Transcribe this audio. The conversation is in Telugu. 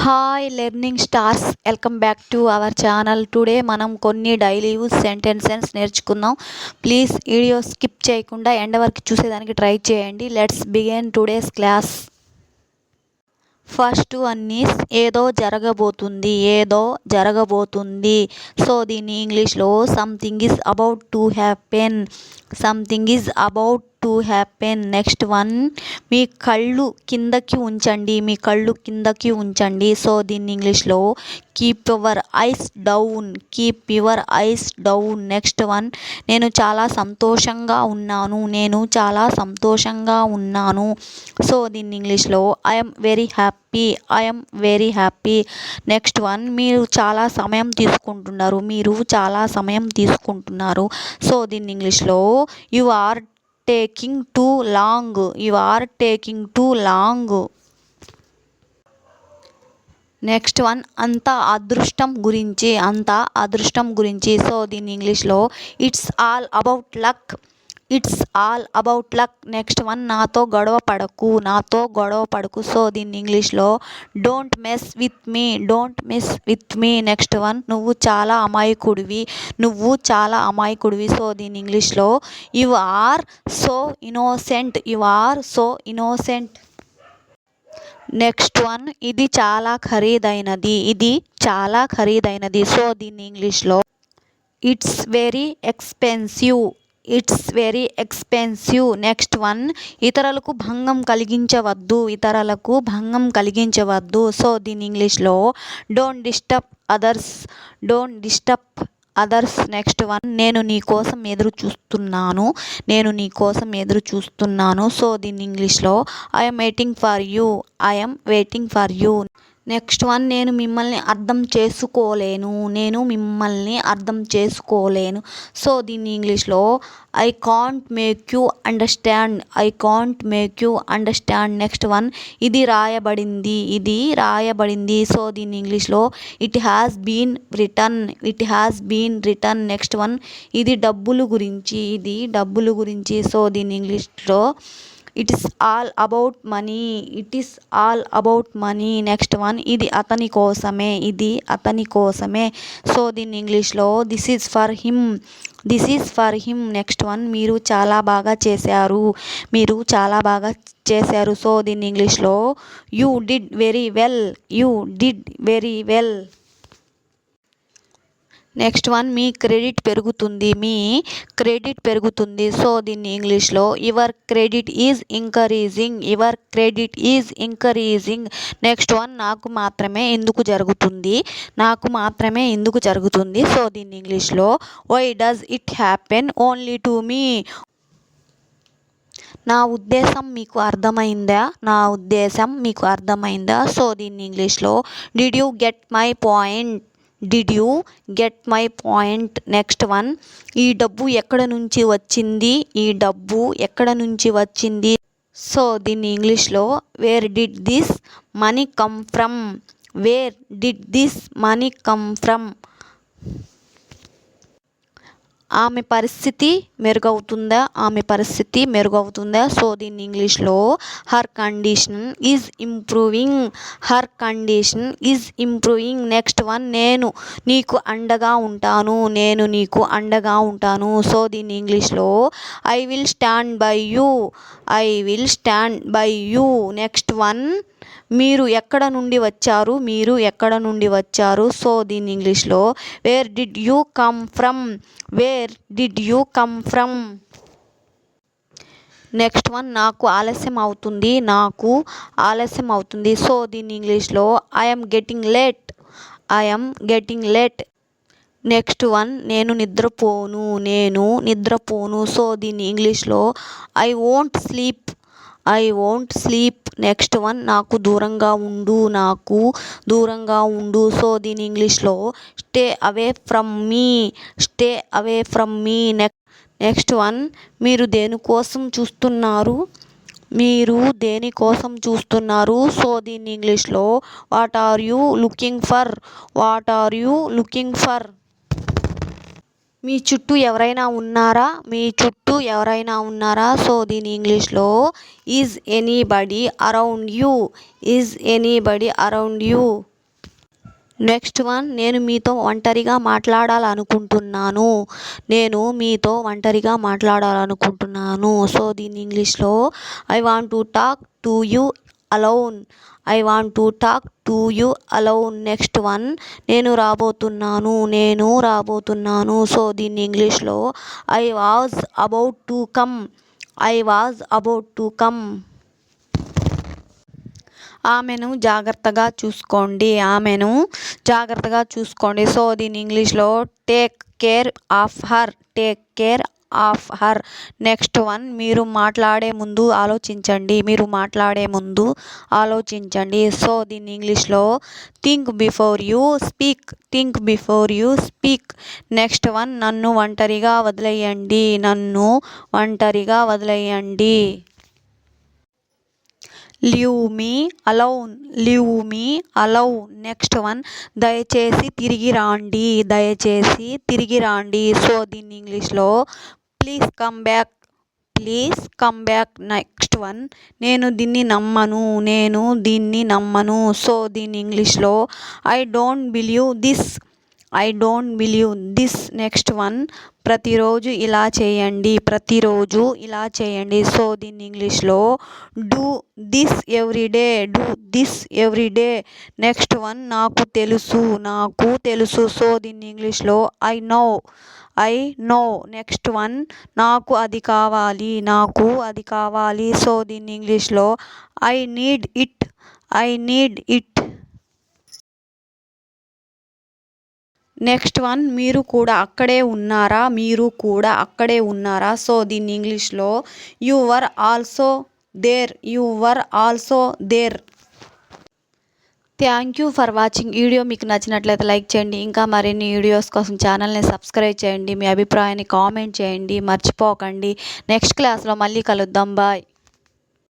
Hi learning stars, welcome back to our channel. Today మనం కొన్ని డైలీ యూజ్ సెంటెన్సెస్ నేర్చుకుందాం. ప్లీజ్ వీడియో స్కిప్ చేయకుండా ఎండ్ వరకు చూసేదానికి ట్రై చేయండి. Let's begin today's class. First one is ఏదో జరగబోతుంది. సో దీన్ని ఇంగ్లీష్లో something is about to happen. Next one, మీ కళ్ళు కిందకి ఉంచండి. సో దీన్ని ఇంగ్లీష్లో keep your eyes down. Next one, నేను చాలా సంతోషంగా ఉన్నాను. సో దీన్ని ఇంగ్లీష్లో I'm very happy. Next one, మీరు చాలా సమయం తీసుకుంటున్నారు. సో దీన్ని ఇంగ్లీష్లో you are taking too long. Next one, అంతా అదృష్టం గురించి. సో దీన్ని ఇంగ్లీష్లో it's all about luck. Next one, నాతో గొడవ పడకు. సో దీన్ని ఇంగ్లీష్లో don't mess with me. Next one, నువ్వు చాలా అమాయకుడివి. సో దీన్ని ఇంగ్లీష్లో you are so innocent. Next one, ఇది చాలా ఖరీదైనది. సో దీన్ని ఇంగ్లీష్లో it's very expensive. Next one, ఇతరులకు భంగం కలిగించవద్దు. సో దీన్ని ఇంగ్లీష్లో don't disturb others. Next one, నేను నీ కోసం ఎదురు చూస్తున్నాను. సో దీన్ని ఇంగ్లీష్లో I'm waiting for you. Next one, నేను మిమ్మల్ని అర్థం చేసుకోలేను. సో దీన్ని ఇంగ్లీష్లో I can't make you understand. Next one, ఇది రాయబడింది. సో దీన్ని ఇంగ్లీష్లో it has been written. Next one, ఇది డబ్బులు గురించి. సో దీన్ని ఇంగ్లీష్లో it is all about money. Next one, ఇది అతని కోసమే. సో దీన్ని ఇంగ్లీష్లో this is for him. Next one, మీరు చాలా బాగా చేశారు. సో దీన్ని ఇంగ్లీష్లో you did very well. Next one, మీ క్రెడిట్ పెరుగుతుంది. సో దీన్ని ఇంగ్లీష్లో your credit is increasing. Next one, నాకు మాత్రమే ఎందుకు జరుగుతుంది. సో దీన్ని ఇంగ్లీష్లో why does it happen only to me. నా ఉద్దేశం మీకు అర్థమైందా. సో దీన్ని ఇంగ్లీష్లో did you get my point. Next one, ఈ డబ్బు ఎక్కడ నుంచి వచ్చింది. సో దీన్ని ఇంగ్లీష్లో where did this money come from. ఆమె పరిస్థితి మెరుగవుతుందా. సో దీన్ని ఇంగ్లీష్లో her condition is improving. Next one, నేను నీకు అండగా ఉంటాను. సో దీన్ని ఇంగ్లీష్లో I will stand by you. Next one, మీరు ఎక్కడ నుండి వచ్చారు. సో దీన్ని ఇంగ్లీష్లో where did you come from. Next one, నాకు ఆలస్యం అవుతుంది. సో దీన్ని ఇంగ్లీష్లో I'm getting late. Next one, నేను నిద్రపోను. సో దీన్ని ఇంగ్లీష్లో I won't sleep. Next one, నాకు దూరంగా ఉండు. సో దీని ఇంగ్లీష్లో stay away from me. Next one, మీరు దేనికోసం చూస్తున్నారు. సో దీన్ని ఇంగ్లీష్లో what are you looking for. మీ చుట్టూ ఎవరైనా ఉన్నారా, మీ చుట్టూ ఎవరైనా ఉన్నారా. సో దీని ఇంగ్లీష్లో is anybody around you, is anybody around you. Next one, నేను మీతో ఒంటరిగా మాట్లాడాలనుకుంటున్నాను, నేను మీతో ఒంటరిగా మాట్లాడాలనుకుంటున్నాను. సో దీని ఇంగ్లీష్లో I want to talk to you alone, I want to talk to you alone. Next one, నేను రాబోతున్నాను, నేను రాబోతున్నాను. సో దీన్ని ఇంగ్లీష్లో I was about to come, I was about to come. ఆమెను జాగ్రత్తగా చూసుకోండి, ఆమెను జాగ్రత్తగా చూసుకోండి. సో దీని ఇంగ్లీష్లో take care of her, take care of her. Next one, మీరు మాట్లాడే ముందు ఆలోచించండి, మీరు మాట్లాడే ముందు ఆలోచించండి. సో దీన్ని ఇంగ్లీష్లో think before you speak, think before you speak. Next one, నన్ను ఒంటరిగా వదిలేయండి, నన్ను ఒంటరిగా వదిలేయండి. Leave me alone, leave me alone. Next one, దయచేసి తిరిగి రాండి, దయచేసి తిరిగి రాండి. సో దీన్ని ఇంగ్లీష్లో please come back, please come back. Next one, నేను దీన్ని నమ్మను, నేను దీన్ని నమ్మను. సో దీన్ని ఇంగ్లీష్లో I don't believe this, I don't believe this. Next one, ప్రతిరోజు ఇలా చేయండి, ప్రతిరోజు ఇలా చేయండి. సో దీన్ని ఇంగ్లీష్లో do this everyday, do this everyday. Next one, నాకు తెలుసు, నాకు తెలుసు. సో దీన్ని ఇంగ్లీష్లో I know, I know. Next one, నాకు అది కావాలి, నాకు అది కావాలి. సో దీన్ని ఇంగ్లీష్లో I need it, I need it. Next one, మీరు కూడా అక్కడే ఉన్నారా, మీరు కూడా అక్కడే ఉన్నారా. సో దీన్ని ఇంగ్లీష్లో you were also there, you were also there. Thank you for watching. Video మీకు నచ్చినట్లయితే లైక్ చేయండి, ఇంకా మరిన్ని వీడియోస్ కోసం ఛానల్ని సబ్స్క్రైబ్ చేయండి, మీ అభిప్రాయాన్ని కామెంట్ చేయండి, మర్చిపోకండి. నెక్స్ట్ క్లాస్లో మళ్ళీ కలుద్దాం, బాయ్.